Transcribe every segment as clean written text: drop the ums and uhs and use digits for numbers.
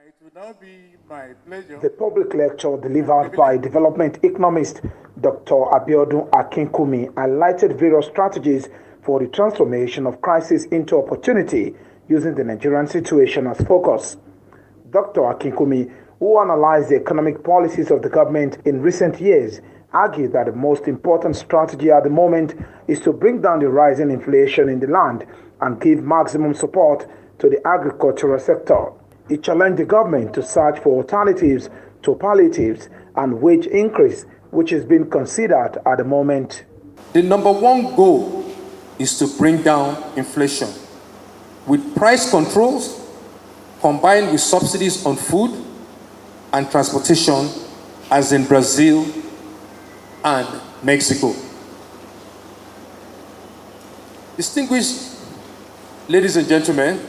It will now be my pleasure. The public lecture delivered by development economist Dr. Abiodun Akinkumi highlighted various strategies for the transformation of crisis into opportunity using the Nigerian situation as focus. Dr. Akinkumi, who analyzed the economic policies of the government in recent years, argued that the most important strategy at the moment is to bring down the rising inflation in the land and give maximum support to the agricultural sector. He challenged the government to search for alternatives to palliatives and wage increase, which is being considered at the moment. The number one goal is to bring down inflation with price controls combined with subsidies on food and transportation, as in Brazil and Mexico. Distinguished ladies and gentlemen,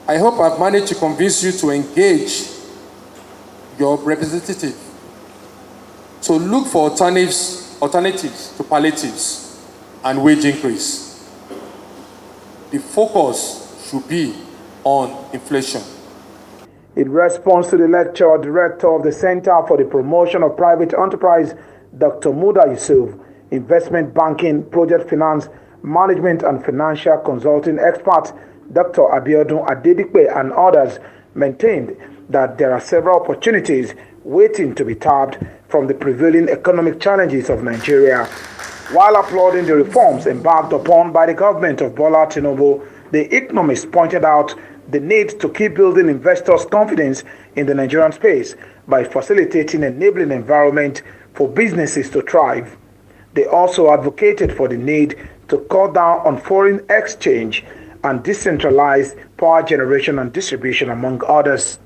I hope I've managed to convince you to engage your representative to look for alternatives to palliatives and wage increase. The focus should be on inflation. In response to the lecture, Director of the Center for the Promotion of Private Enterprise, Dr. Muda Yusuf, investment banking, project finance, management and financial consulting experts, Dr. Abiodun Adedipe and others maintained that there are several opportunities waiting to be tapped from the prevailing economic challenges of Nigeria. While applauding the reforms embarked upon by the government of Bola Tinubu, the economist pointed out the need to keep building investors' confidence in the Nigerian space by facilitating an enabling environment for businesses to thrive. They also advocated for the need to cut down on foreign exchange and decentralized power generation and distribution, among others.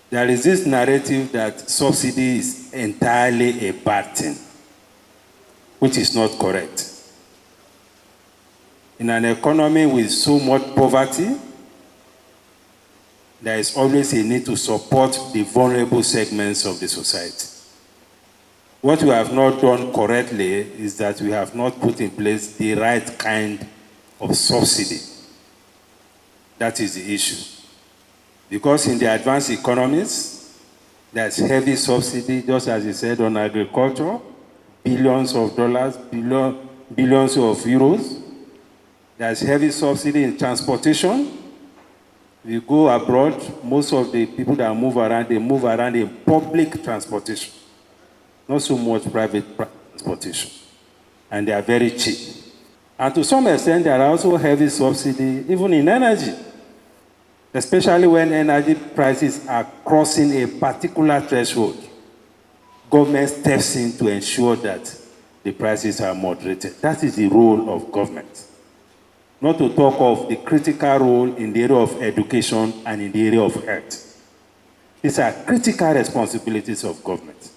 There is this narrative that subsidy is entirely a bad thing, which is not correct. In an economy with so much poverty, there is always a need to support the vulnerable segments of the society. What we have not done correctly is that we have not put in place the right kind of subsidy. That is the issue. Because in the advanced economies, there's heavy subsidy, just as you said, on agriculture, billions of dollars, billions of euros. There's heavy subsidy in transportation. We go abroad, most of the people that move around, they move around in public transportation, not so much private transportation. And they are very cheap. And to some extent, there are also heavy subsidy, even in energy, especially when energy prices are crossing a particular threshold. Government steps in to ensure that the prices are moderated. That is the role of government. Not to talk of the critical role in the area of education and in the area of health. These are critical responsibilities of government.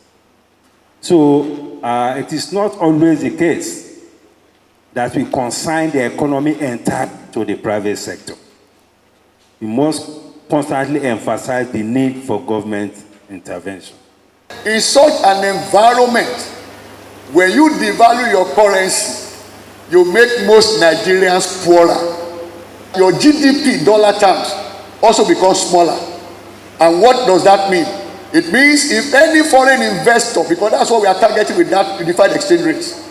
So it is not always the case that we consign the economy entirely to the private sector. We must constantly emphasize the need for government intervention. In such an environment, when you devalue your currency, you make most Nigerians poorer. Your GDP dollar terms also becomes smaller. And what does that mean? It means if any foreign investor, because that's what we are targeting with that unified exchange rates,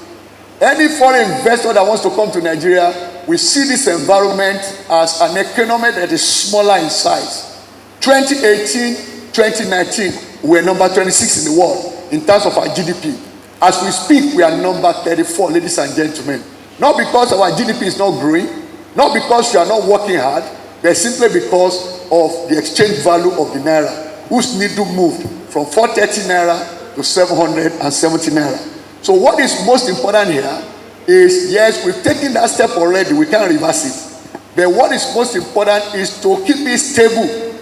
any foreign investor that wants to come to Nigeria, we see this environment as an economy that is smaller in size. 2018, 2019, we were number 26 in the world in terms of our GDP. As we speak, we are number 34, ladies and gentlemen. Not because our GDP is not growing, not because we are not working hard, but simply because of the exchange value of the naira, whose needle moved from 430 naira to 770 naira. So what is most important here is, yes, we've taken that step already, we can't reverse it. But what is most important is to keep it stable.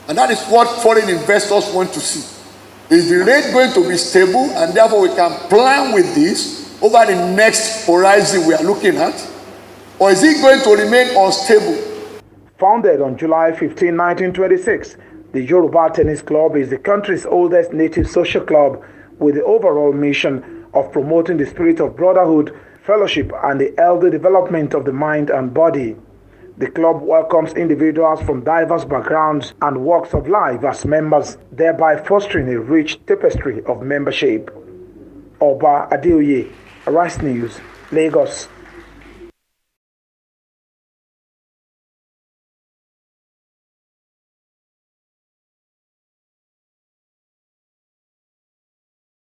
And that is what foreign investors want to see. Is the rate going to be stable, and therefore we can plan with this over the next horizon we are looking at? Or is it going to remain unstable? Founded on July 15, 1926, the Yoruba Tennis Club is the country's oldest native social club with the overall mission of promoting the spirit of brotherhood, fellowship, and the healthy development of the mind and body. The club welcomes individuals from diverse backgrounds and walks of life as members, thereby fostering a rich tapestry of membership. Oba Adeoye, Arise News, Lagos.